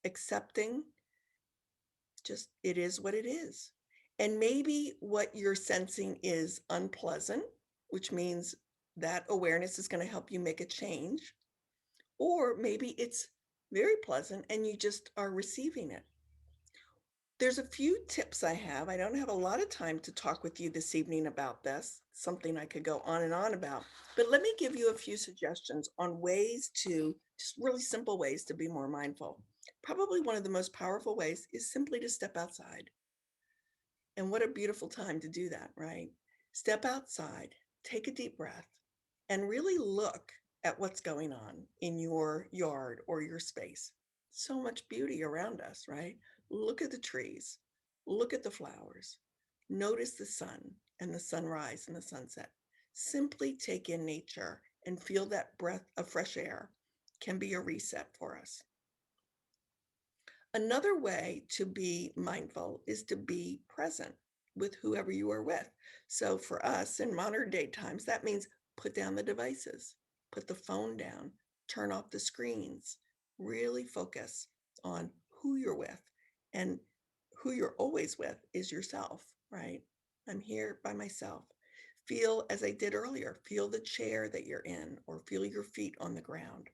accepting just it is what it is. And maybe what you're sensing is unpleasant, which means that awareness is going to help you make a change. Or maybe it's very pleasant and you just are receiving it. There's a few tips I have. I don't have a lot of time to talk with you this evening about this, something I could go on and on about. But let me give you a few suggestions on ways to, just really simple ways to be more mindful. Probably one of the most powerful ways is simply to step outside. And what a beautiful time to do that, right? Step outside, take a deep breath, and really look at what's going on in your yard or your space. So much beauty around us, right? Look at the trees, look at the flowers, notice the sun and the sunrise and the sunset. Simply take in nature and feel that breath of fresh air can be a reset for us. Another way to be mindful is to be present with whoever you are with. So for us in modern day times, that means put down the devices, put the phone down, turn off the screens, really focus on who you're with. And who you're always with is yourself, right? I'm here by myself. Feel, as I did earlier, feel the chair that you're in or feel your feet on the ground.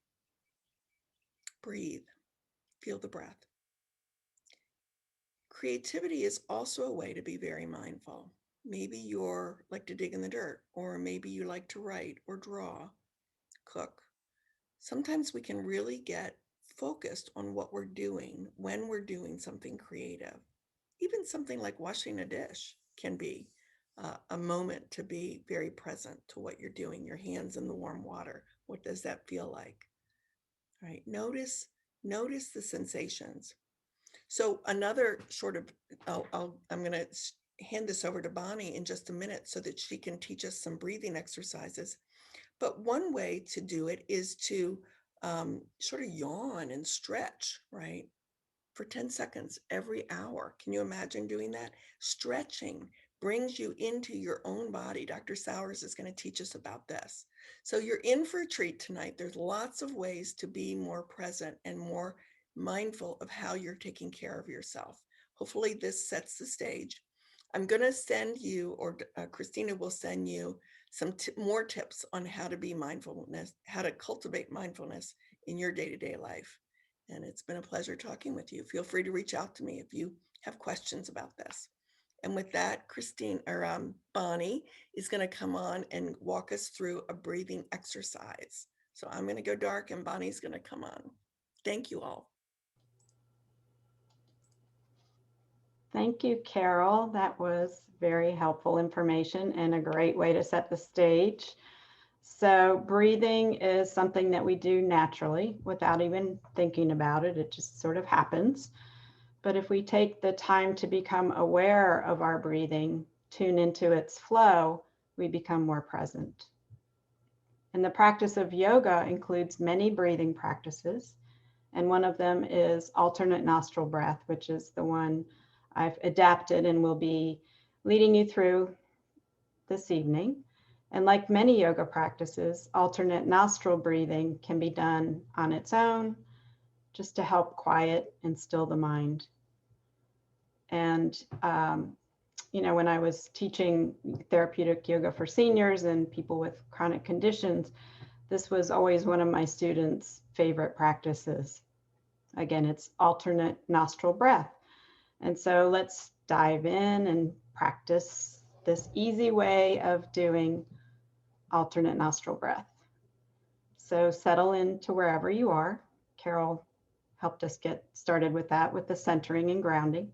Breathe, feel the breath. Creativity is also a way to be very mindful. Maybe you're like to dig in the dirt, or maybe you like to write or draw, cook. Sometimes we can really get focused on what we're doing when we're doing something creative. Even something like washing a dish can be a moment to be very present to what you're doing, your hands in the warm water. What does that feel like? All right, notice the sensations. So another sort of, I'm going to hand this over to Bonnie in just a minute so that she can teach us some breathing exercises. But one way to do it is to sort of yawn and stretch, right? For 10 seconds every hour. Can you imagine doing that? Stretching brings you into your own body. Dr. Sowers is going to teach us about this. So you're in for a treat tonight. There's lots of ways to be more present and more mindful of how you're taking care of yourself. Hopefully this sets the stage. I'm going to send you, or Christina will send you some more tips on how to be mindfulness, how to cultivate mindfulness in your day-to-day life. And it's been a pleasure talking with you. Feel free to reach out to me if you have questions about this. And with that, Bonnie is going to come on and walk us through a breathing exercise. So I'm going to go dark and Bonnie's going to come on. Thank you all. Thank you, Carol. That was very helpful information and a great way to set the stage. So breathing is something that we do naturally without even thinking about it. It just sort of happens. But if we take the time to become aware of our breathing, tune into its flow, we become more present. And the practice of yoga includes many breathing practices. And one of them is alternate nostril breath, which is the one I've adapted and will be leading you through this evening. And like many yoga practices, alternate nostril breathing can be done on its own just to help quiet and still the mind. And, when I was teaching therapeutic yoga for seniors and people with chronic conditions, this was always one of my students' favorite practices. Again, it's alternate nostril breath. And so let's dive in and practice this easy way of doing alternate nostril breath. So settle into wherever you are. Carol helped us get started with that, with the centering and grounding.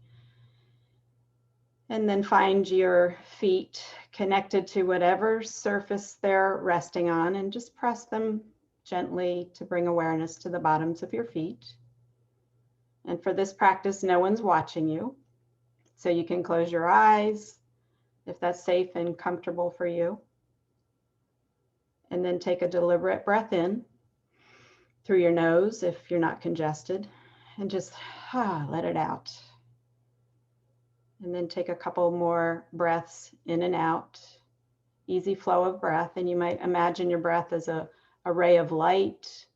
And then find your feet connected to whatever surface they're resting on and just press them gently to bring awareness to the bottoms of your feet. And for this practice, no one's watching you. So you can close your eyes if that's safe and comfortable for you. And then take a deliberate breath in through your nose if you're not congested, and just let it out. And then take a couple more breaths in and out. Easy flow of breath. And you might imagine your breath as a ray of light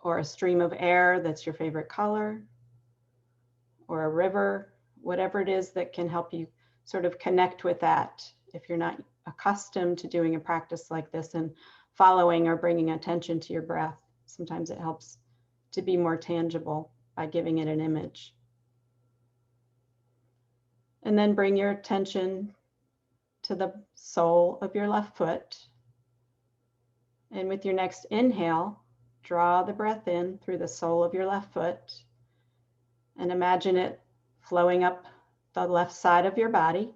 or a stream of air that's your favorite color, or a river, whatever it is that can help you sort of connect with that. If you're not accustomed to doing a practice like this and following or bringing attention to your breath, sometimes it helps to be more tangible by giving it an image. And then bring your attention to the sole of your left foot. And with your next inhale, draw the breath in through the sole of your left foot and imagine it flowing up the left side of your body,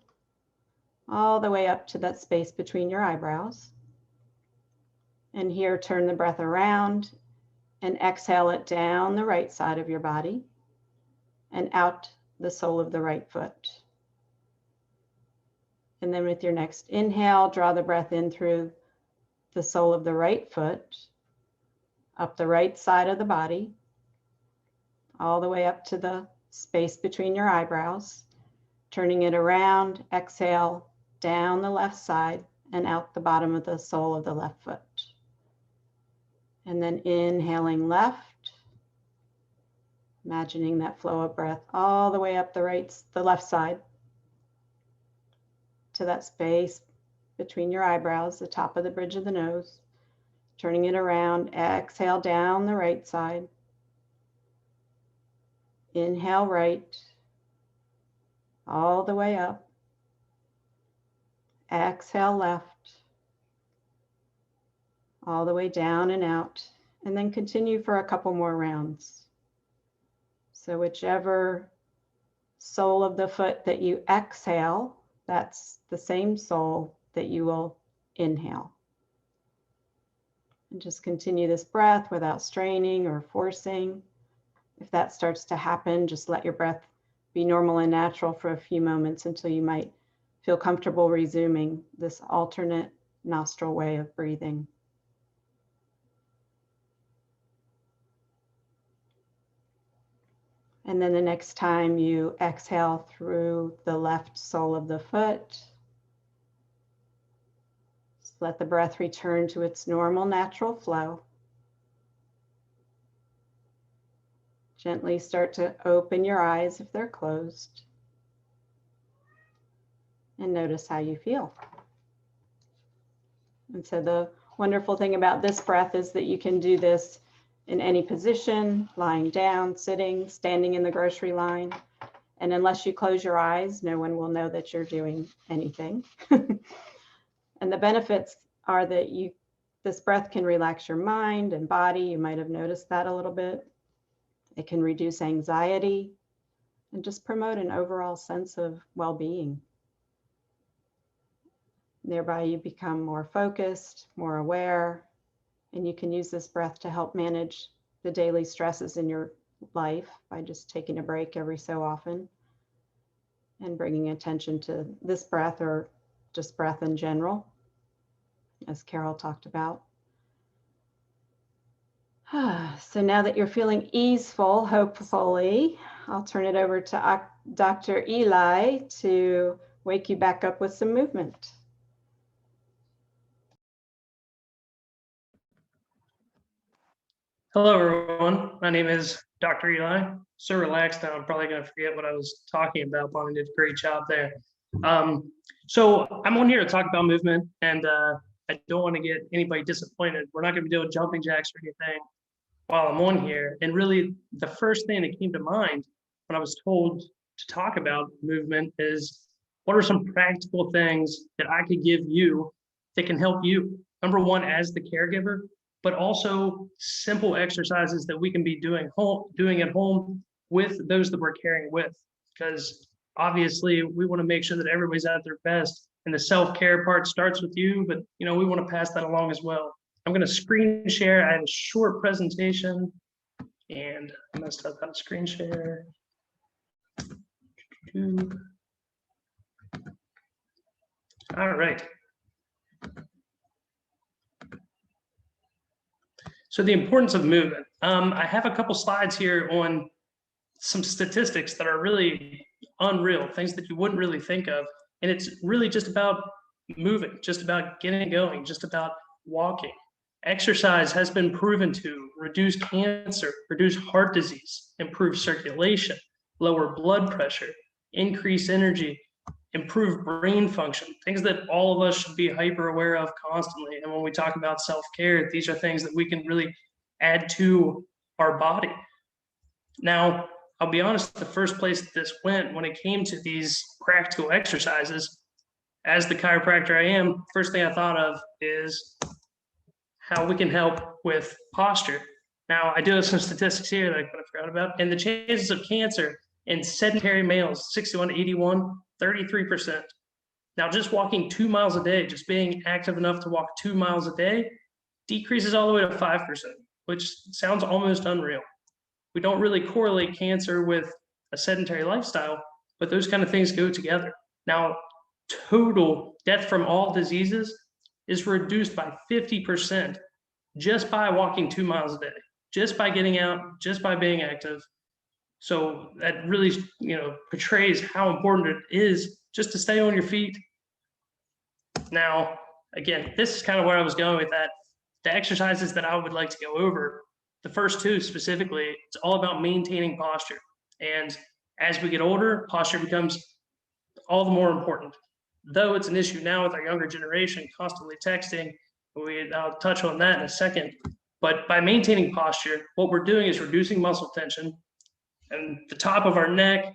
all the way up to that space between your eyebrows. And here, turn the breath around and exhale it down the right side of your body and out the sole of the right foot. And then with your next inhale, draw the breath in through the sole of the right foot, up the right side of the body, all the way up to the space between your eyebrows, turning it around, exhale down the left side and out the bottom of the sole of the left foot. And then inhaling left, imagining that flow of breath all the way up the left side to that space between your eyebrows, the top of the bridge of the nose, turning it around, exhale down the right side. Inhale right, all the way up. Exhale left, all the way down and out, and then continue for a couple more rounds. So whichever sole of the foot that you exhale, that's the same sole that you will inhale. And just continue this breath without straining or forcing. If that starts to happen, just let your breath be normal and natural for a few moments until you might feel comfortable resuming this alternate nostril way of breathing. And then the next time you exhale through the left sole of the foot, just let the breath return to its normal, natural flow. Gently start to open your eyes if they're closed. And notice how you feel. And so the wonderful thing about this breath is that you can do this in any position, lying down, sitting, standing in the grocery line. And unless you close your eyes, no one will know that you're doing anything. And the benefits are that this breath can relax your mind and body. You might have noticed that a little bit. It can reduce anxiety and just promote an overall sense of well-being. Thereby you become more focused, more aware, and you can use this breath to help manage the daily stresses in your life by just taking a break every so often and bringing attention to this breath or just breath in general, as Carol talked about. So now that you're feeling easeful, hopefully, I'll turn it over to Dr. Eli to wake you back up with some movement. Hello, everyone. My name is Dr. Eli. So relaxed now, I'm probably going to forget what I was talking about. Bonnie did a great job there. So I'm on here to talk about movement, and I don't want to get anybody disappointed. We're not going to be doing jumping jacks or anything while I'm on here. And really, the first thing that came to mind when I was told to talk about movement is, what are some practical things that I could give you that can help you? Number one, as the caregiver, but also simple exercises that we can be doing at home with those that we're caring with. Because obviously we want to make sure that everybody's at their best, and the self-care part starts with you, but we want to pass that along as well. I'm going to screen share. I have a short presentation, and I messed up how to screen share. All right. So the importance of movement. I have a couple slides here on some statistics that are really unreal, things that you wouldn't really think of. And it's really just about moving, just about getting going, just about walking. Exercise has been proven to reduce cancer, reduce heart disease, improve circulation, lower blood pressure, increase energy, improve brain function, things that all of us should be hyper aware of constantly. And when we talk about self-care, these are things that we can really add to our body. Now, I'll be honest, the first place this went when it came to these practical exercises, as the chiropractor I am, first thing I thought of is how we can help with posture. Now, I do have some statistics here that I kind of forgot about. And the chances of cancer in sedentary males, 61 to 81, 33%. Now, just walking 2 miles a day, just being active enough to walk 2 miles a day, decreases all the way to 5%, which sounds almost unreal. We don't really correlate cancer with a sedentary lifestyle, but those kind of things go together. Now, total death from all diseases is reduced by 50% just by walking 2 miles a day, just by getting out, just by being active. So that really, portrays how important it is just to stay on your feet. Now, again, this is kind of where I was going with that. The exercises that I would like to go over, the first two specifically, it's all about maintaining posture. And as we get older, posture becomes all the more important. Though it's an issue now with our younger generation, constantly texting, I'll touch on that in a second. But by maintaining posture, what we're doing is reducing muscle tension, and the top of our neck,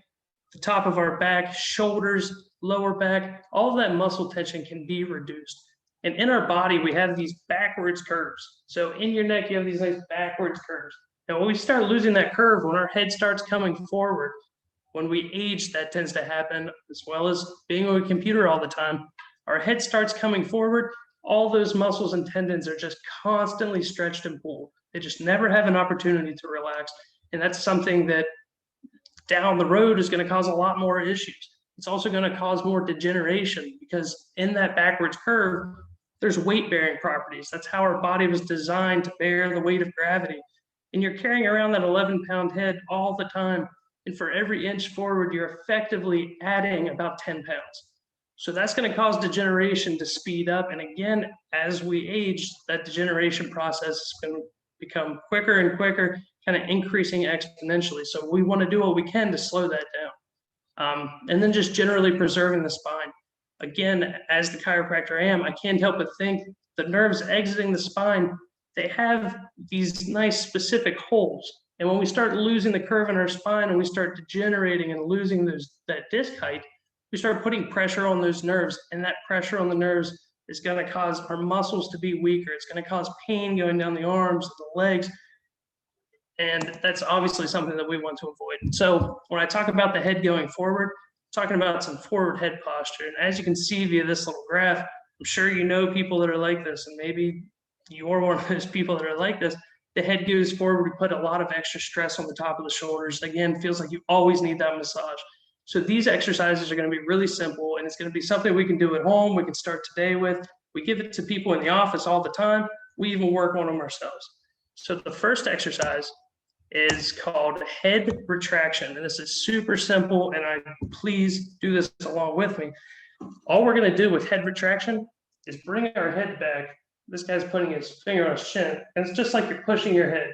the top of our back, shoulders, lower back, all of that muscle tension can be reduced. And in our body, we have these backwards curves. So in your neck, you have these nice backwards curves. Now, when we start losing that curve, when our head starts coming forward, when we age, that tends to happen, as well as being on a computer all the time. Our head starts coming forward, all those muscles and tendons are just constantly stretched and pulled. They just never have an opportunity to relax. And that's something that down the road is going to cause a lot more issues. It's also going to cause more degeneration, because in that backwards curve, there's weight-bearing properties. That's how our body was designed, to bear the weight of gravity. And you're carrying around that 11-pound head all the time. And for every inch forward, you're effectively adding about 10 pounds. So that's going to cause degeneration to speed up. And again, as we age, that degeneration process is going to become quicker and quicker, kind of increasing exponentially. So we want to do what we can to slow that down. And then just generally preserving the spine. Again, as the chiropractor I am, I can't help but think the nerves exiting the spine, they have these nice specific holes. And when we start losing the curve in our spine and we start degenerating and losing that disc height, we start putting pressure on those nerves. And that pressure on the nerves is going to cause our muscles to be weaker. It's going to cause pain going down the arms, the legs. And that's obviously something that we want to avoid. So when I talk about the head going forward, I'm talking about some forward head posture. And as you can see via this little graph, I'm sure you know people that are like this, and maybe you're one of those people that are like this. The head goes forward, we put a lot of extra stress on the top of the shoulders. Again, feels like you always need that massage. So these exercises are going to be really simple, and it's going to be something we can do at home. We can start today with. We give it to people in the office all the time. We even work on them ourselves. So the first exercise is called Head Retraction. And this is super simple, and please do this along with me. All we're going to do with head retraction is bring our head back. This guy's putting his finger on his chin, and it's just like you're pushing your head.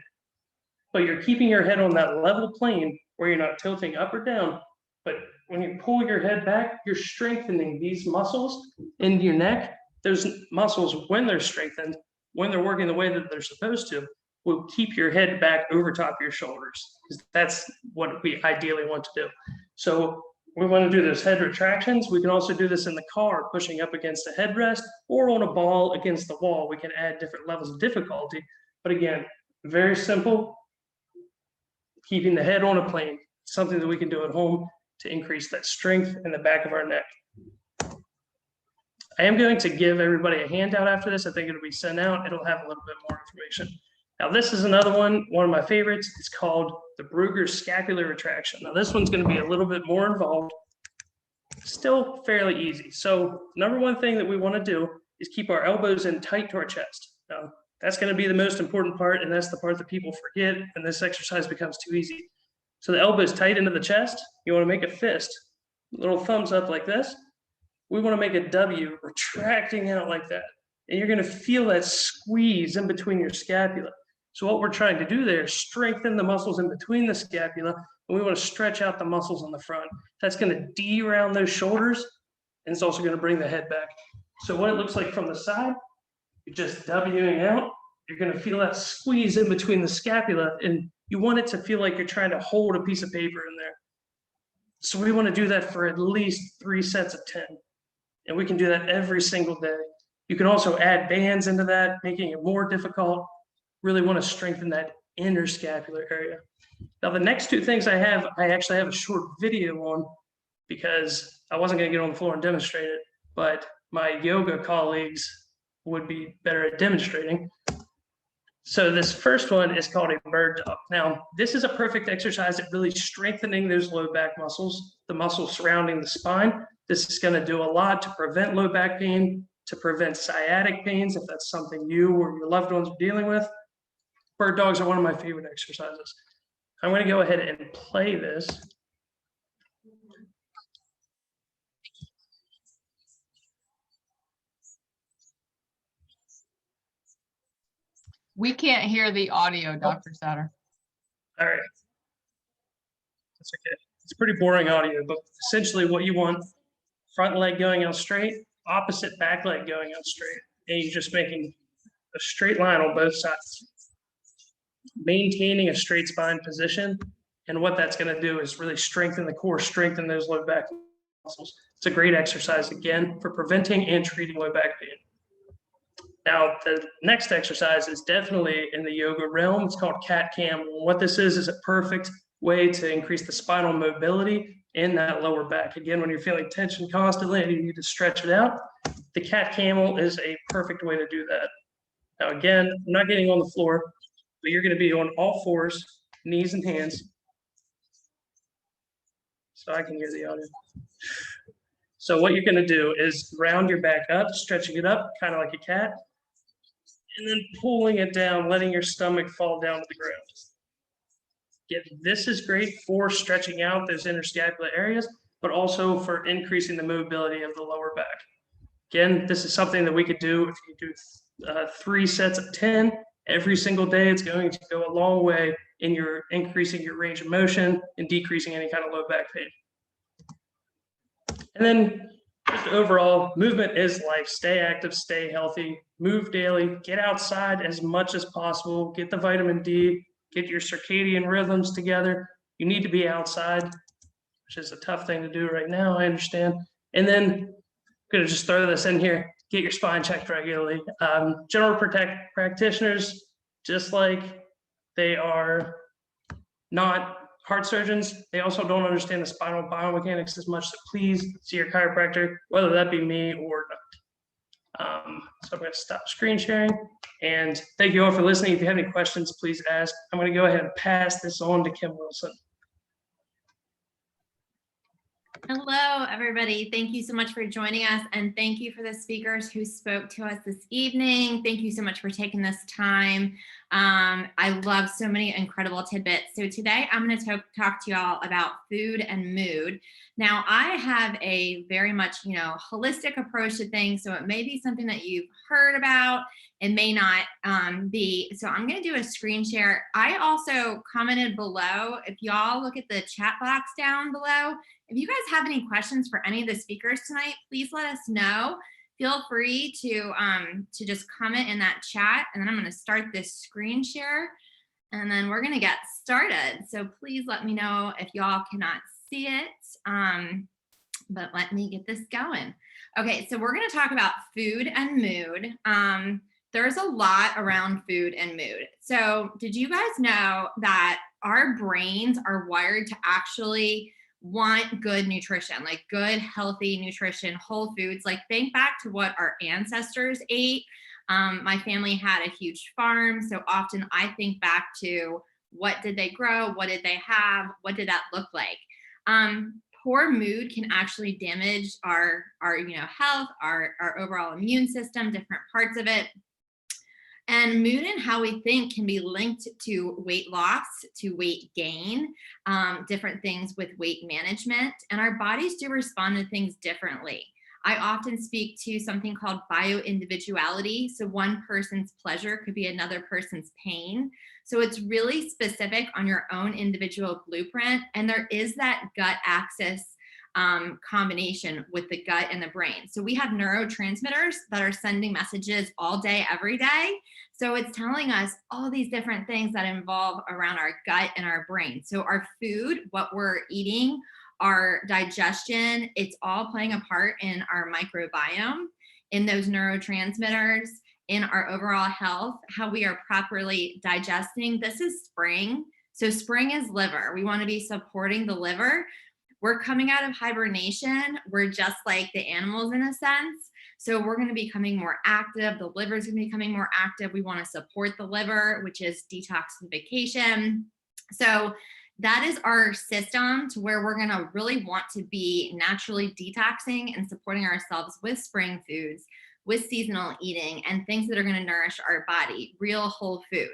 But you're keeping your head on that level plane where you're not tilting up or down. But when you pull your head back, you're strengthening these muscles in your neck. Those muscles, when they're strengthened, when they're working the way that they're supposed to, will keep your head back over top of your shoulders, because that's what we ideally want to do. So we want to do those head retractions. We can also do this in the car, pushing up against a headrest or on a ball against the wall. We can add different levels of difficulty. But again, very simple, keeping the head on a plane, something that we can do at home to increase that strength in the back of our neck. I am going to give everybody a handout after this. I think it'll be sent out. It'll have a little bit more information. Now, this is another one of my favorites. It's called the Bruger Scapular Retraction. Now, this one's going to be a little bit more involved, still fairly easy. So, number one thing that we want to do is keep our elbows in tight to our chest. Now, that's going to be the most important part, and that's the part that people forget, and this exercise becomes too easy. So, the elbow's tight into the chest. You want to make a fist, little thumbs up like this. We want to make a W, retracting out like that. and you're going to feel that squeeze in between your scapula. So what we're trying to do there is strengthen the muscles in between the scapula, and we want to stretch out the muscles on the front. That's going to de-round those shoulders, and it's also going to bring the head back. So what it looks like from the side, you're just Wing out. You're going to feel that squeeze in between the scapula, and you want it to feel like you're trying to hold a piece of paper in there. So we want to do that for at least 3 sets of 10. And we can do that every single day. You can also add bands into that, making it more difficult. Really want to strengthen that inner scapular area. Now, the next 2 things I actually have a short video on, because I wasn't going to get on the floor and demonstrate it, but my yoga colleagues would be better at demonstrating. So this first one is called a bird dog. Now, this is a perfect exercise at really strengthening those low back muscles, the muscles surrounding the spine. This is going to do a lot to prevent low back pain, to prevent sciatic pains, if that's something you or your loved ones are dealing with. Bird dogs are one of my favorite exercises. I'm going to go ahead and play this. We can't hear the audio, Dr. Souder. All right. That's okay. It's pretty boring audio, but essentially what you want, front leg going out straight, opposite back leg going out straight. And you're just making a straight line on both sides, maintaining a straight spine position. And what that's going to do is really strengthen the core, strengthen those low back muscles. It's a great exercise, again, for preventing and treating low back pain. Now, the next exercise is definitely in the yoga realm. It's called cat camel. What this is a perfect way to increase the spinal mobility in that lower back. Again, when you're feeling tension constantly and you need to stretch it out, the cat camel is a perfect way to do that. Now, again, I'm not getting on the floor, but you're going to be on all fours, knees and hands. So I can hear the audio. So what you're going to do is round your back up, stretching it up, kind of like a cat, and then pulling it down, letting your stomach fall down to the ground. Again, this is great for stretching out those interscapular areas, but also for increasing the mobility of the lower back. Again, this is something that we could do if you do 3 sets of 10 every single day. It's going to go a long way in your increasing your range of motion and decreasing any kind of low back pain. And then just overall, movement is life. Stay active, stay healthy, move daily, get outside as much as possible, get the vitamin D, get your circadian rhythms together. You need to be outside, which is a tough thing to do right now, I understand. And then I'm gonna just throw this in here, get your spine checked regularly. General practitioners, just like they are not heart surgeons, they also don't understand the spinal biomechanics as much, so please see your chiropractor, whether that be me or not. So I'm going to stop screen sharing, and thank you all for listening. If you have any questions, please ask. I'm going to go ahead and pass this on to Kim Wilson. Hello, everybody. Thank you so much for joining us, and thank you for the speakers who spoke to us this evening. Thank you so much for taking this time. I love so many incredible tidbits. So today I'm going to talk to you all about food and mood. Now, I have a very much, holistic approach to things, so it may be something that you've heard about. It may not be. So I'm going to do a screen share. I also commented below, if y'all look at the chat box down below, if you guys have any questions for any of the speakers tonight, please let us know. Feel free to just comment in that chat, and then I'm going to start this screen share, and then we're going to get started. So please let me know if y'all cannot see it, but let me get this going. Okay, so we're going to talk about food and mood. There's a lot around food and mood. So did you guys know that our brains are wired to actually want good nutrition, like good, healthy nutrition, whole foods? Like, think back to what our ancestors ate. My family had a huge farm, so often I think back to what did they grow, what did they have, what did that look like? Poor mood can actually damage our health, our overall immune system, different parts of it. And mood and how we think can be linked to weight loss, to weight gain, different things with weight management. And our bodies do respond to things differently. I often speak to something called bio-individuality. So one person's pleasure could be another person's pain. So it's really specific on your own individual blueprint. And there is that gut axis combination with the gut and the brain. So we have neurotransmitters that are sending messages all day, every day. So it's telling us all these different things that involve around our gut and our brain. So our food, what we're eating, our digestion, it's all playing a part in our microbiome, in those neurotransmitters, in our overall health, how we are properly digesting. This is spring. So spring is liver. We want to be supporting the liver. We're coming out of hibernation. We're just like the animals in a sense. So we're going to be becoming more active. The liver is going to be becoming more active. We want to support the liver, which is detoxification. So that is our system to where we're going to really want to be naturally detoxing and supporting ourselves with spring foods, with seasonal eating, and things that are going to nourish our body, real whole foods.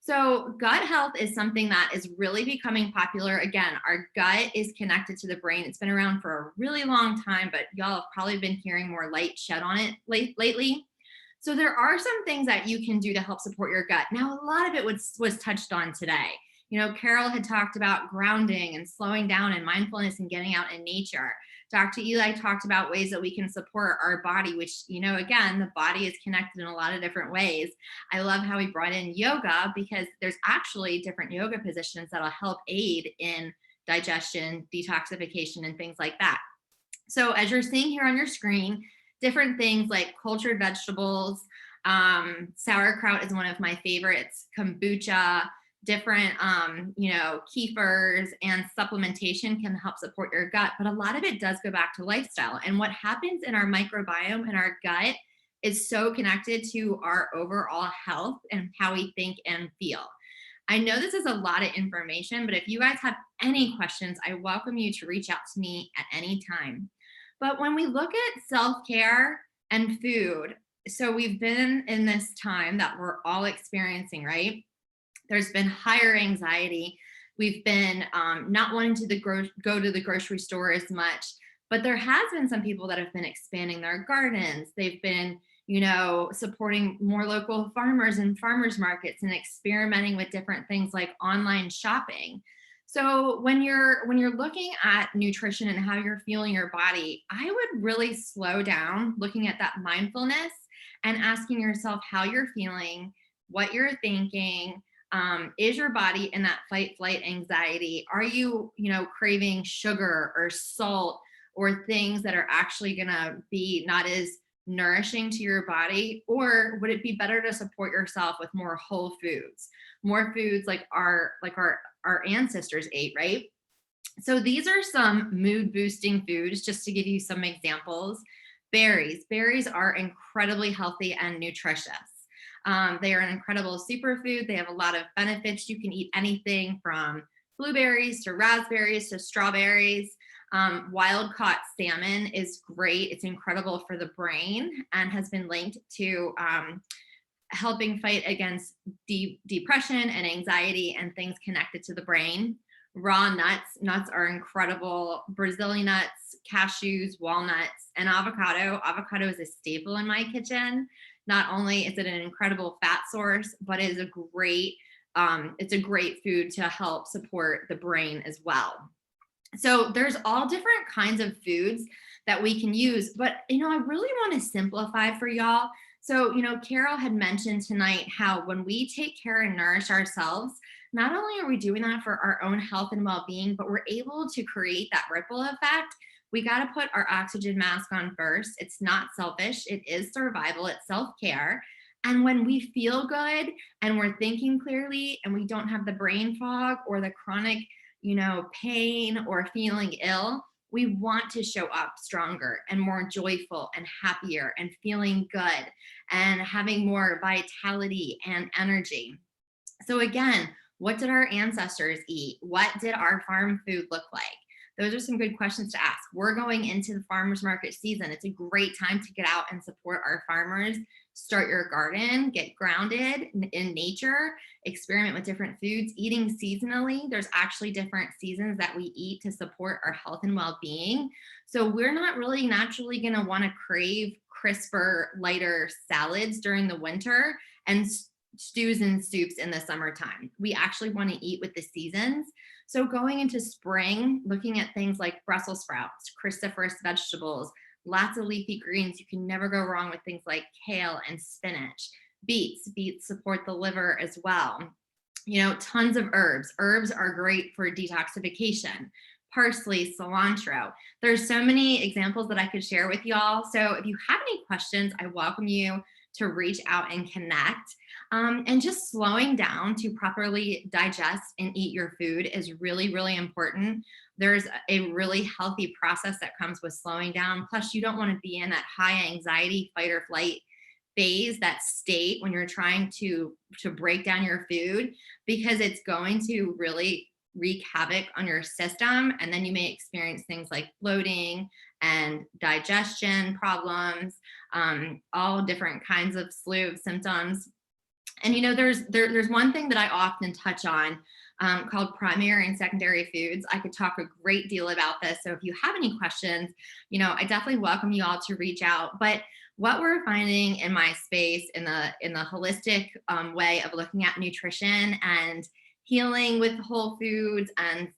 So gut health is something that is really becoming popular. Again, our gut is connected to the brain. It's been around for a really long time, but y'all have probably been hearing more light shed on it lately. So there are some things that you can do to help support your gut. Now, a lot of it was touched on today. You know, Carol had talked about grounding and slowing down and mindfulness and getting out in nature. Dr. Eli talked about ways that we can support our body, which, you know, again, the body is connected in a lot of different ways. I love how he brought in yoga, because there's actually different yoga positions that'll help aid in digestion, detoxification, and things like that. So as you're seeing here on your screen, different things like cultured vegetables, sauerkraut is one of my favorites, kombucha, different, kefirs and supplementation can help support your gut. But a lot of it does go back to lifestyle. And what happens in our microbiome and our gut is so connected to our overall health and how we think and feel. I know this is a lot of information, but if you guys have any questions, I welcome you to reach out to me at any time. But when we look at self-care and food, so we've been in this time that we're all experiencing, right? There's been higher anxiety. We've been not wanting to go to the grocery store as much, but there has been some people that have been expanding their gardens. They've been, supporting more local farmers and farmers markets and experimenting with different things like online shopping. So when you're looking at nutrition and how you're feeling your body, I would really slow down looking at that mindfulness and asking yourself how you're feeling, what you're thinking. Is your body in that fight, flight anxiety? Are you, craving sugar or salt or things that are actually going to be not as nourishing to your body? Or would it be better to support yourself with more whole foods, more foods like our ancestors ate, right? So these are some mood boosting foods, just to give you some examples. Berries. Berries are incredibly healthy and nutritious. They are an incredible superfood. They have a lot of benefits. You can eat anything from blueberries to raspberries to strawberries. Wild caught salmon is great. It's incredible for the brain and has been linked to helping fight against depression and anxiety and things connected to the brain. Raw nuts. Nuts are incredible. Brazilian nuts, cashews, walnuts, and avocado. Avocado is a staple in my kitchen. Not only is it an incredible fat source, but it is it's a great food to help support the brain as well. So there's all different kinds of foods that we can use, but I really want to simplify for y'all. So, Carol had mentioned tonight how when we take care and nourish ourselves, not only are we doing that for our own health and well-being, but we're able to create that ripple effect. We got to put our oxygen mask on first. It's not selfish. It is survival. It's self-care. And when we feel good and we're thinking clearly and we don't have the brain fog or the chronic, pain or feeling ill, we want to show up stronger and more joyful and happier and feeling good and having more vitality and energy. So again, what did our ancestors eat? What did our farm food look like? Those are some good questions to ask. We're going into the farmers market season. It's a great time to get out and support our farmers. Start your garden, get grounded in nature, experiment with different foods, eating seasonally. There's actually different seasons that we eat to support our health and well-being. So we're not really naturally going to want to crave crisper, lighter salads during the winter and stews and soups in the summertime. We actually want to eat with the seasons. So going into spring, looking at things like Brussels sprouts, cruciferous vegetables, lots of leafy greens. You can never go wrong with things like kale and spinach. Beets support the liver as well. Tons of herbs. Herbs are great for detoxification. Parsley, cilantro. There's so many examples that I could share with y'all. So if you have any questions, I welcome you to reach out and connect. And just slowing down to properly digest and eat your food is really, really important. There's a really healthy process that comes with slowing down. Plus, you don't want to be in that high anxiety, fight or flight phase, that state when you're trying to break down your food, because it's going to really wreak havoc on your system. And then you may experience things like bloating and digestion problems, all different kinds of slew of symptoms. And there's one thing that I often touch on called primary and secondary foods. I could talk a great deal about this. So if you have any questions, I definitely welcome you all to reach out. But what we're finding in my space in the holistic way of looking at nutrition and healing with whole foods and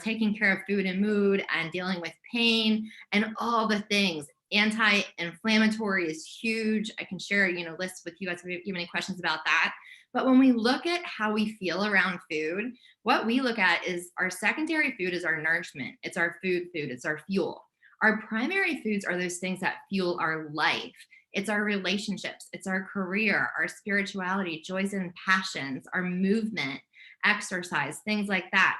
taking care of food and mood and dealing with pain and all the things. Anti-inflammatory is huge. I can share, lists with you guys if you have any questions about that. But when we look at how we feel around food, what we look at is our secondary food is our nourishment. It's our food, it's our fuel. Our primary foods are those things that fuel our life. It's our relationships, it's our career, our spirituality, joys and passions, our movement, exercise, things like that.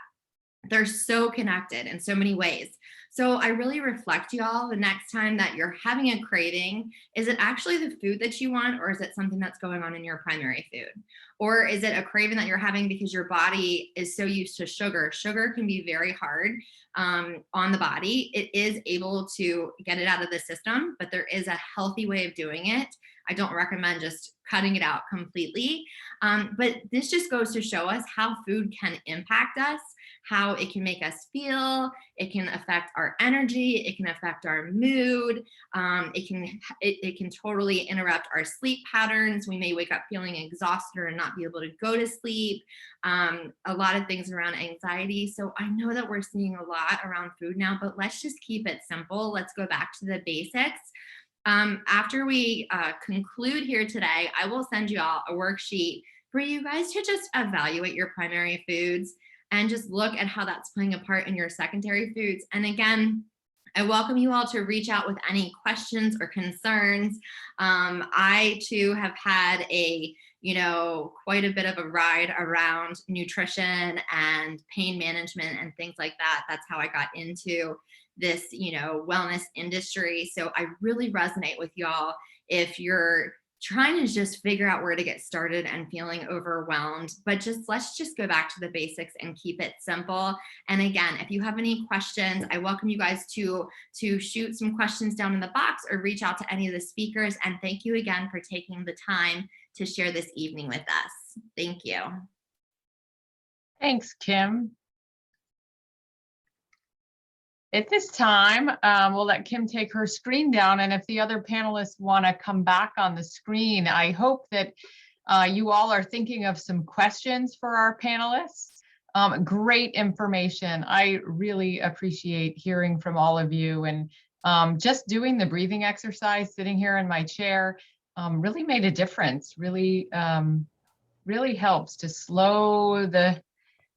They're so connected in so many ways. So I really reflect, y'all, the next time that you're having a craving, is it actually the food that you want, or is it something that's going on in your primary food? Or is it a craving that you're having because your body is so used to sugar? Sugar can be very hard on the body. It is able to get it out of the system, but there is a healthy way of doing it. I don't recommend just cutting it out completely. But this just goes to show us how food can impact us, how it can make us feel. It can affect our energy. It can affect our mood. It can totally interrupt our sleep patterns. We may wake up feeling exhausted and not be able to go to sleep. A lot of things around anxiety. So I know that we're seeing a lot around food now, but let's just keep it simple. Let's go back to the basics. After we conclude here today, I will send you all a worksheet for you guys to just evaluate your primary foods and just look at how that's playing a part in your secondary foods. And again, I welcome you all to reach out with any questions or concerns. I too have had quite a bit of a ride around nutrition and pain management and things like that. That's how I got into this, wellness industry. So I really resonate with y'all if you're trying to just figure out where to get started and feeling overwhelmed, but let's just go back to the basics and keep it simple. And again, if you have any questions, I welcome you guys to shoot some questions down in the box or reach out to any of the speakers. And thank you again for taking the time to share this evening with us. Thank you. Thanks, Kim. At this time, we'll let Kim take her screen down, and if the other panelists want to come back on the screen, I hope that you all are thinking of some questions for our panelists. Great information. I really appreciate hearing from all of you, and just doing the breathing exercise, sitting here in my chair, really made a difference. Really helps to slow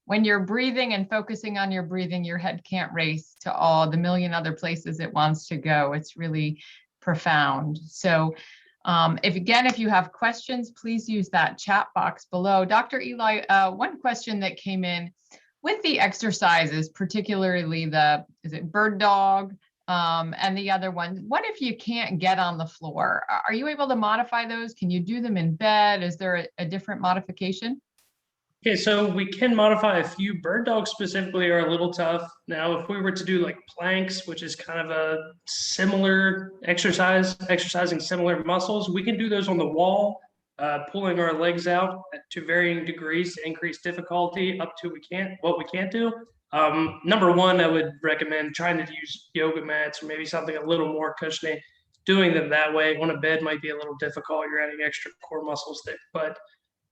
when you're breathing and focusing on your breathing, your head can't race to all the million other places it wants to go. It's really profound. So if you have questions, please use that chat box below. Dr. Eli, one question that came in with the exercises, particularly is it bird dog and the other one, what if you can't get on the floor? Are you able to modify those? Can you do them in bed? Is there a different modification? Okay, so we can modify a few. Bird dogs specifically are a little tough. Now, if we were to do like planks, which is kind of a similar exercise, exercising similar muscles, we can do those on the wall, pulling our legs out to varying degrees to increase difficulty up to what we can't do. Number one, I would recommend trying to use yoga mats or maybe something a little more cushiony. Doing them that way on a bed might be a little difficult. You're adding extra core muscles there, but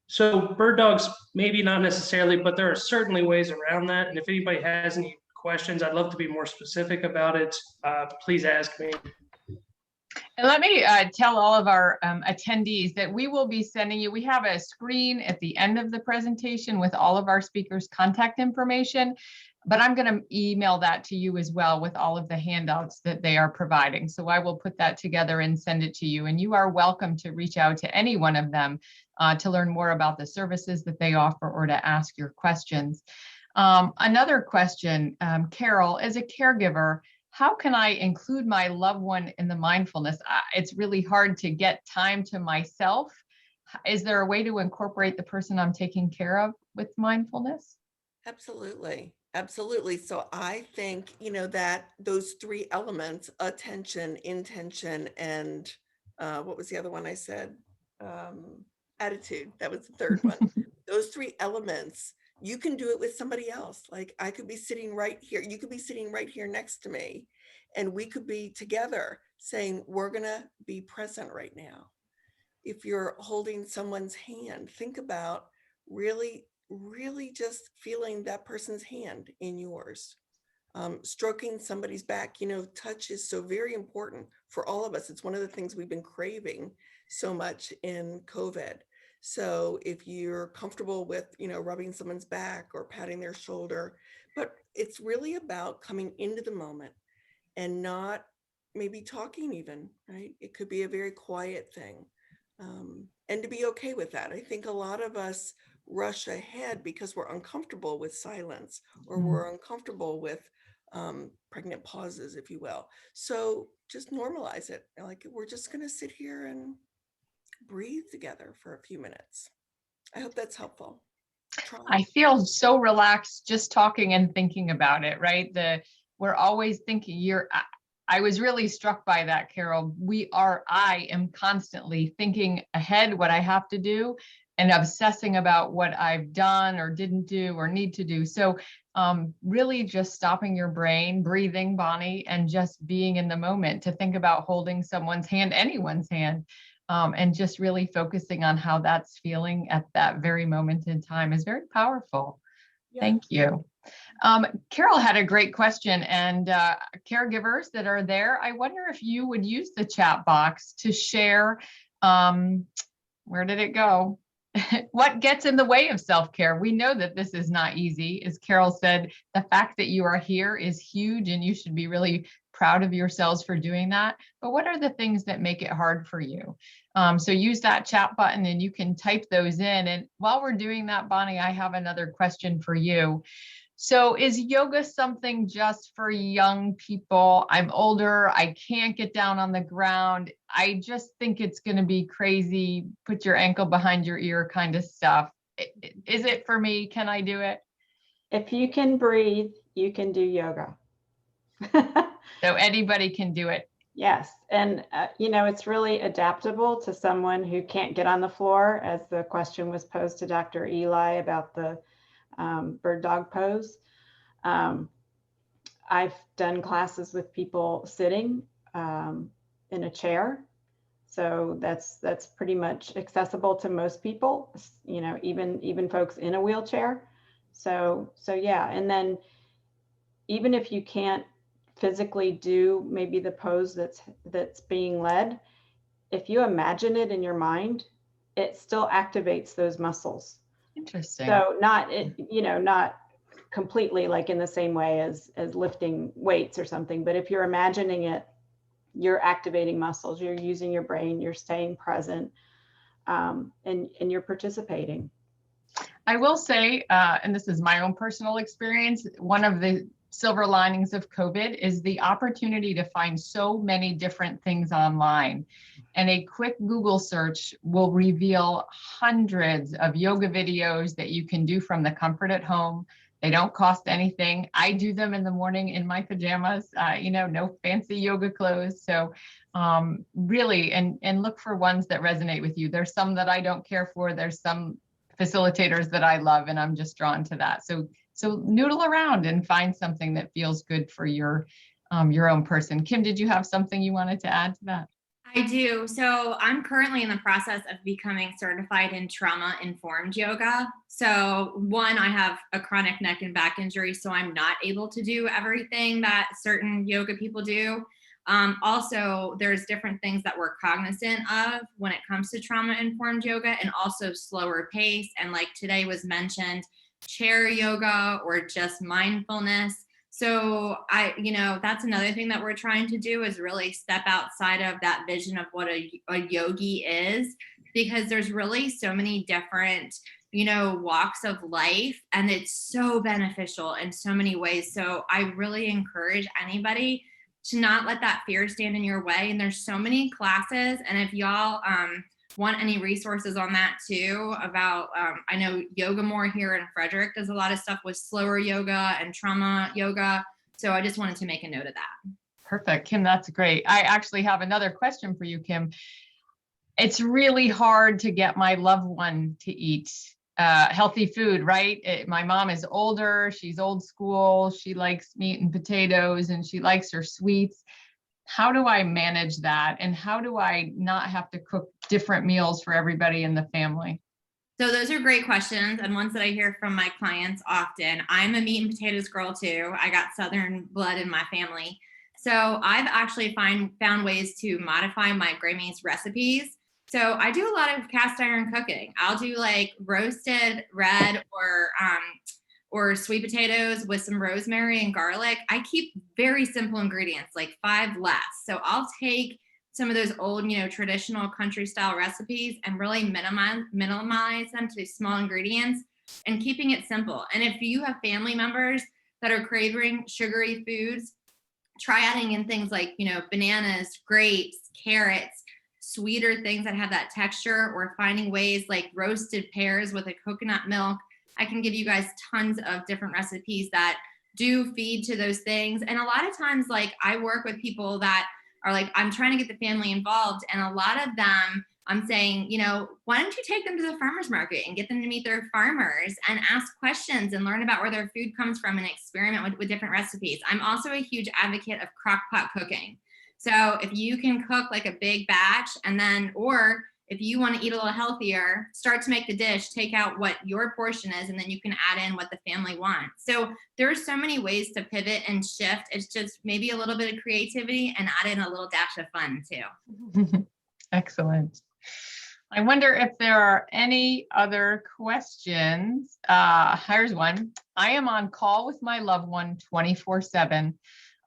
so bird dogs, maybe not necessarily, but there are certainly ways around that. And if anybody has any questions, I'd love to be more specific about it. Please ask me. And let me tell all of our attendees that we will be sending you, we have a screen at the end of the presentation with all of our speakers' contact information, but I'm going to email that to you as well with all of the handouts that they are providing. So I will put that together and send it to you. And you are welcome to reach out to any one of them to learn more about the services that they offer or to ask your questions. Another question, Carol, as a caregiver, how can I include my loved one in the mindfulness? It's really hard to get time to myself. Is there a way to incorporate the person I'm taking care of with mindfulness? Absolutely. Absolutely. So I think, that those three elements, attention, intention, and what was the other one I said? Attitude. That was the third one. Those three elements, you can do it with somebody else. Like I could be sitting right here. You could be sitting right here next to me, and we could be together saying, we're going to be present right now. If you're holding someone's hand, think about really just feeling that person's hand in yours. Stroking somebody's back, touch is so very important for all of us. It's one of the things we've been craving so much in COVID. So if you're comfortable with, rubbing someone's back or patting their shoulder, but it's really about coming into the moment and not maybe talking even, right? It could be a very quiet thing. And to be okay with that. I think a lot of us rush ahead because we're uncomfortable with silence, or we're uncomfortable with pregnant pauses, if you will. So just normalize it. Like we're just going to sit here and breathe together for a few minutes. I hope that's helpful. I feel so relaxed just talking and thinking about it, right? We're always thinking I was really struck by that, Carol. I am constantly thinking ahead what I have to do and obsessing about what I've done or didn't do or need to do. So really just stopping your brain, breathing, Bonnie, and just being in the moment to think about holding someone's hand, anyone's hand, and just really focusing on how that's feeling at that very moment in time is very powerful. Yeah. Thank you. Carol had a great question, and caregivers that are there, I wonder if you would use the chat box to share, where did it go? What gets in the way of self-care? We know that this is not easy. As Carol said, the fact that you are here is huge, and you should be really proud of yourselves for doing that. But what are the things that make it hard for you? So use that chat button and you can type those in. And while we're doing that, Bonnie, I have another question for you. So is yoga something just for young people? I'm older, I can't get down on the ground. I just think it's going to be crazy, put your ankle behind your ear kind of stuff. Is it for me? Can I do it? If you can breathe, you can do yoga. So anybody can do it. Yes. And, it's really adaptable to someone who can't get on the floor, as the question was posed to Dr. Eli about the bird dog pose. I've done classes with people sitting in a chair. So that's pretty much accessible to most people, even folks in a wheelchair. So yeah. And then even if you can't physically do maybe the pose that's being led, if you imagine it in your mind, it still activates those muscles. Interesting. So not completely like in the same way as lifting weights or something, but if you're imagining it, you're activating muscles, you're using your brain, you're staying present, and you're participating. I will say, and this is my own personal experience, one of the silver linings of COVID is the opportunity to find so many different things online. And a quick Google search will reveal hundreds of yoga videos that you can do from the comfort at home. They don't cost anything. I do them in the morning in my pajamas, no fancy yoga clothes. So really, and look for ones that resonate with you. There's some that I don't care for. There's some facilitators that I love, and I'm just drawn to that. So noodle around and find something that feels good for your own person. Kim, did you have something you wanted to add to that? I do. So I'm currently in the process of becoming certified in trauma-informed yoga. So one, I have a chronic neck and back injury, so I'm not able to do everything that certain yoga people do. Also, there's different things that we're cognizant of when it comes to trauma-informed yoga, and also slower pace. And like today was mentioned, chair yoga or just mindfulness. So that's another thing that we're trying to do, is really step outside of that vision of what a yogi is, because there's really so many different, walks of life, and it's so beneficial in so many ways. So I really encourage anybody to not let that fear stand in your way. And there's so many classes. And if y'all want any resources on that too, about, I know Yoga More here in Frederick does a lot of stuff with slower yoga and trauma yoga. So I just wanted to make a note of that. Perfect, Kim, that's great. I actually have another question for you, Kim. It's really hard to get my loved one to eat healthy food, right? My mom is older, she's old school, she likes meat and potatoes, and she likes her sweets. How do I manage that? And how do I not have to cook different meals for everybody in the family? So those are great questions, and ones that I hear from my clients often. I'm a meat and potatoes girl too. I got Southern blood in my family. So I've actually found ways to modify my Grammy's recipes. So I do a lot of cast iron cooking. I'll do like roasted red or sweet potatoes with some rosemary and garlic. I keep very simple ingredients, like 5 less. So I'll take some of those old, traditional country style recipes and really minimize them to small ingredients and keeping it simple. And if you have family members that are craving sugary foods, try adding in things like, bananas, grapes, carrots, sweeter things that have that texture, or finding ways like roasted pears with a coconut milk. I can give you guys tons of different recipes that do feed to those things. And a lot of times, like, I work with people that are like, I'm trying to get the family involved. And a lot of them, I'm saying, why don't you take them to the farmer's market and get them to meet their farmers and ask questions and learn about where their food comes from and experiment with different recipes. I'm also a huge advocate of crock pot cooking. So if you can cook like a big batch, and then, or if you want to eat a little healthier, start to make the dish, take out what your portion is, and then you can add in what the family wants. So there are so many ways to pivot and shift. It's just maybe a little bit of creativity and add in a little dash of fun too. Excellent. I wonder if there are any other questions. Here's one. I am on call with my loved one 24/7.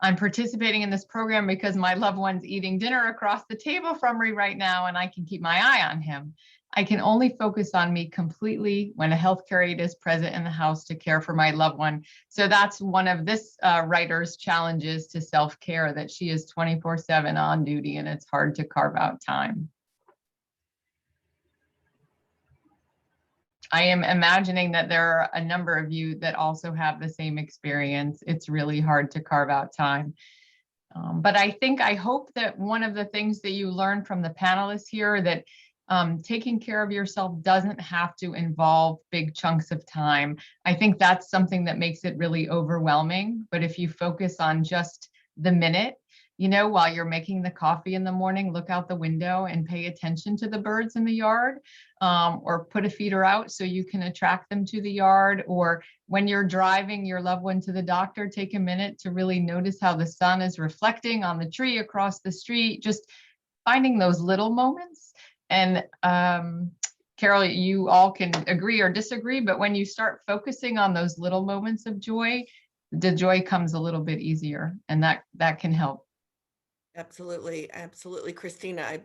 I'm participating in this program because my loved one's eating dinner across the table from me right now, and I can keep my eye on him. I can only focus on me completely when a healthcare aide is present in the house to care for my loved one. So that's one of this writer's challenges to self-care, that she is 24/7 on duty, and it's hard to carve out time. I am imagining that there are a number of you that also have the same experience. It's really hard to carve out time. But I hope that one of the things that you learn from the panelists here, that taking care of yourself doesn't have to involve big chunks of time. I think that's something that makes it really overwhelming. But if you focus on just the minute, while you're making the coffee in the morning, look out the window and pay attention to the birds in the yard, or put a feeder out so you can attract them to the yard. Or when you're driving your loved one to the doctor, take a minute to really notice how the sun is reflecting on the tree across the street, just finding those little moments. And Carol, you all can agree or disagree, but when you start focusing on those little moments of joy, the joy comes a little bit easier, and that can help. Absolutely. Absolutely. Christina, I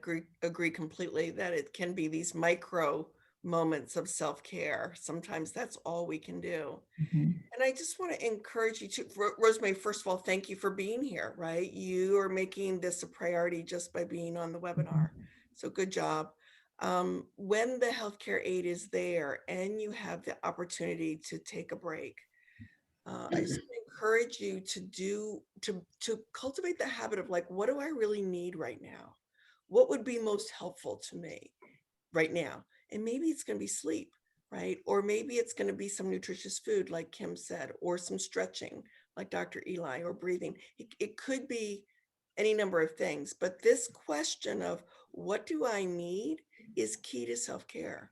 agree completely that it can be these micro moments of self-care. Sometimes that's all we can do. Mhm. And I just want to encourage you to, Rosemary, first of all, thank you for being here, right? You are making this a priority just by being on the webinar. So good job. When the healthcare aide is there and you have the opportunity to take a break, I just encourage you to cultivate the habit of like, what do I really need right now? What would be most helpful to me right now? And maybe it's going to be sleep, right? Or maybe it's going to be some nutritious food, like Kim said, or some stretching, like Dr. Eli, or breathing. It could be any number of things, but this question of what do I need is key to self-care,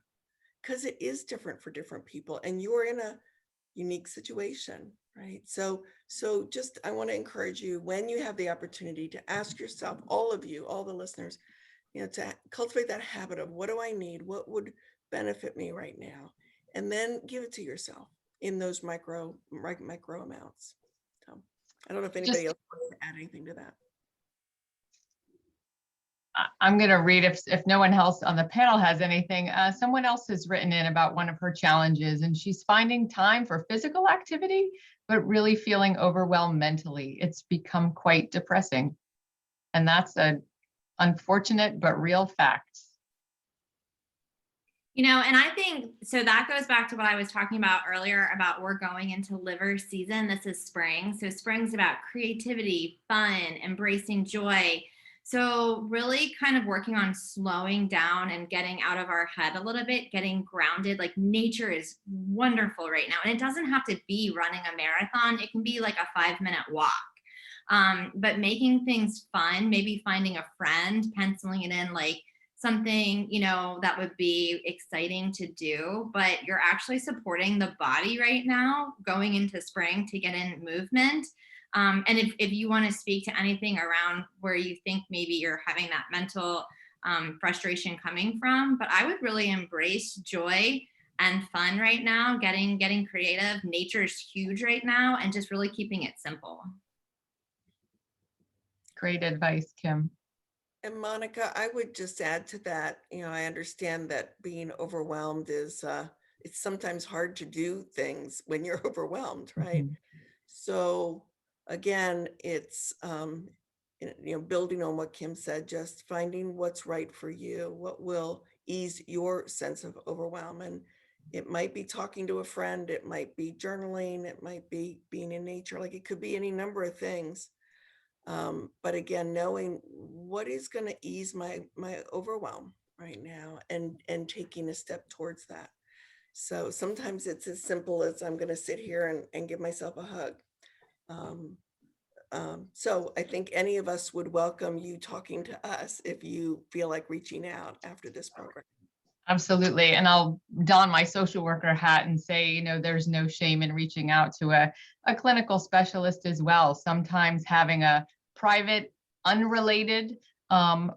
because it is different for different people, and you're in a unique situation, right? So just, I want to encourage you, when you have the opportunity, to ask yourself, all of you, all the listeners, to cultivate that habit of what do I need? What would benefit me right now? And then give it to yourself in those micro amounts. So I don't know if anybody else wants to add anything to that. I'm going to read if no one else on the panel has anything. Someone else has written in about one of her challenges, and she's finding time for physical activity, but really feeling overwhelmed mentally. It's become quite depressing. And that's an unfortunate but real fact. And I think, so that goes back to what I was talking about earlier about we're going into liver season. This is spring. So spring's about creativity, fun, embracing joy. So really kind of working on slowing down and getting out of our head a little bit, getting grounded. Like, nature is wonderful right now. And it doesn't have to be running a marathon. It can be like a 5-minute walk. But making things fun, maybe finding a friend, penciling it in, like something, that would be exciting to do, but you're actually supporting the body right now going into spring to get in movement. And if you want to speak to anything around where you think maybe you're having that mental frustration coming from, but I would really embrace joy and fun right now, getting creative. Nature's huge right now, and just really keeping it simple. Great advice, Kim. And Monica, I would just add to that, I understand that being overwhelmed is, it's sometimes hard to do things when you're overwhelmed, right? Mhm. So again, it's, building on what Kim said, just finding what's right for you, what will ease your sense of overwhelm. And it might be talking to a friend, it might be journaling, it might be being in nature, like it could be any number of things. But again, knowing what is going to ease my overwhelm right now, and taking a step towards that. So sometimes it's as simple as I'm going to sit here and give myself a hug. So I think any of us would welcome you talking to us if you feel like reaching out after this program. Absolutely. And I'll don my social worker hat and say, there's no shame in reaching out to a clinical specialist as well. Sometimes having a private, unrelated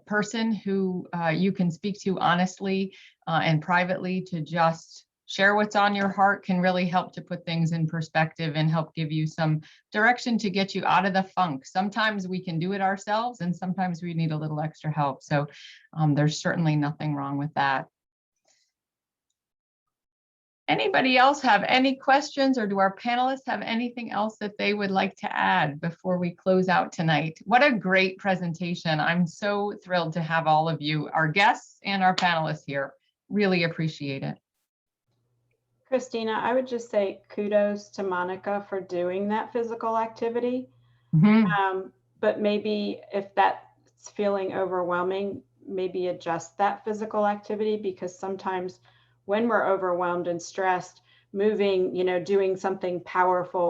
person who you can speak to honestly and privately to just share what's on your heart can really help to put things in perspective and help give you some direction to get you out of the funk. Sometimes we can do it ourselves, and sometimes we need a little extra help. So there's certainly nothing wrong with that. Anybody else have any questions, or do our panelists have anything else that they would like to add before we close out tonight? What a great presentation. I'm so thrilled to have all of you, our guests and our panelists here. Really appreciate it. Christina, I would just say kudos to Monica for doing that physical activity. Mm-hmm. But maybe if that's feeling overwhelming, maybe adjust that physical activity, because sometimes when we're overwhelmed and stressed, moving, doing something powerful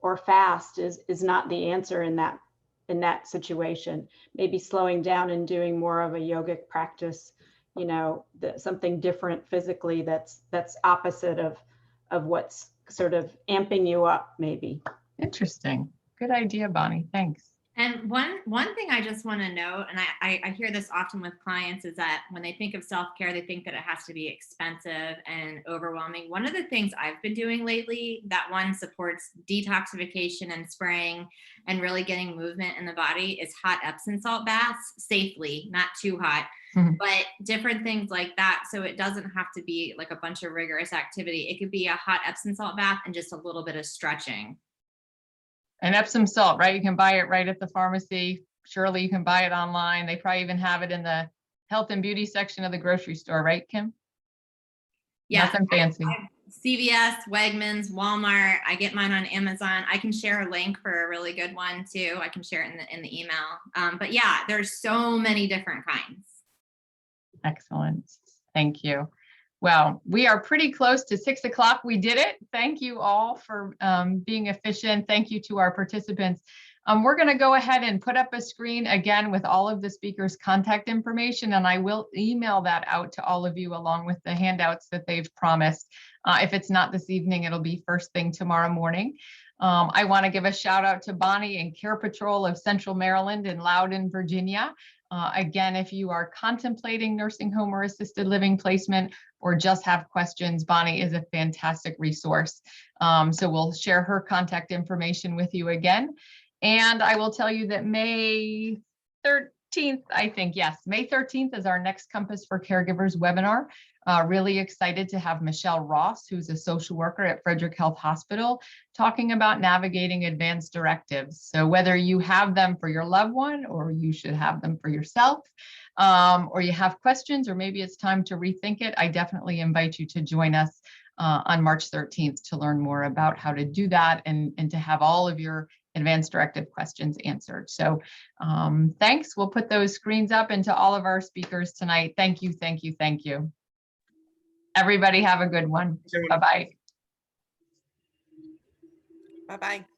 or fast is not the answer in that situation. Maybe slowing down and doing more of a yogic practice, something different physically that's opposite of what's sort of amping you up, maybe. Interesting. Good idea, Bonnie. Thanks. And one thing I just want to note, and I hear this often with clients, is that when they think of self-care, they think that it has to be expensive and overwhelming. One of the things I've been doing lately that one supports detoxification and spraying and really getting movement in the body is hot Epsom salt baths safely, not too hot, but different things like that. So it doesn't have to be like a bunch of rigorous activity. It could be a hot Epsom salt bath and just a little bit of stretching. And Epsom salt, right? You can buy it right at the pharmacy. Surely you can buy it online. They probably even have it in the health and beauty section of the grocery store, right, Kim? Yeah, Nothing fancy. CVS, Wegmans, Walmart. I get mine on Amazon. I can share a link for a really good one too. I can share it in the email. But yeah, there's so many different kinds. Excellent. Thank you. Well, we are pretty close to 6 o'clock. We did it. Thank you all for being efficient. Thank you to our participants. We're going to go ahead and put up a screen again with all of the speakers' contact information, and I will email that out to all of you along with the handouts that they've promised. If it's not this evening, it'll be first thing tomorrow morning. I want to give a shout out to Bonnie and Care Patrol of Central Maryland and Loudoun, Virginia. Again, if you are contemplating nursing home or assisted living placement or just have questions, Bonnie is a fantastic resource. So we'll share her contact information with you again. And I will tell you that May 13th, I think, yes, May 13th is our next Compass for Caregivers webinar. Really excited to have Michelle Ross, who's a social worker at Frederick Health Hospital, talking about navigating advanced directives. So whether you have them for your loved one or you should have them for yourself, or you have questions, or maybe it's time to rethink it, I definitely invite you to join us on March 13th to learn more about how to do that and to have all of your advanced directive questions answered. So thanks. We'll put those screens up and to all of our speakers tonight. Thank you, thank you, thank you. Everybody have a good one. Bye-bye. Bye-bye.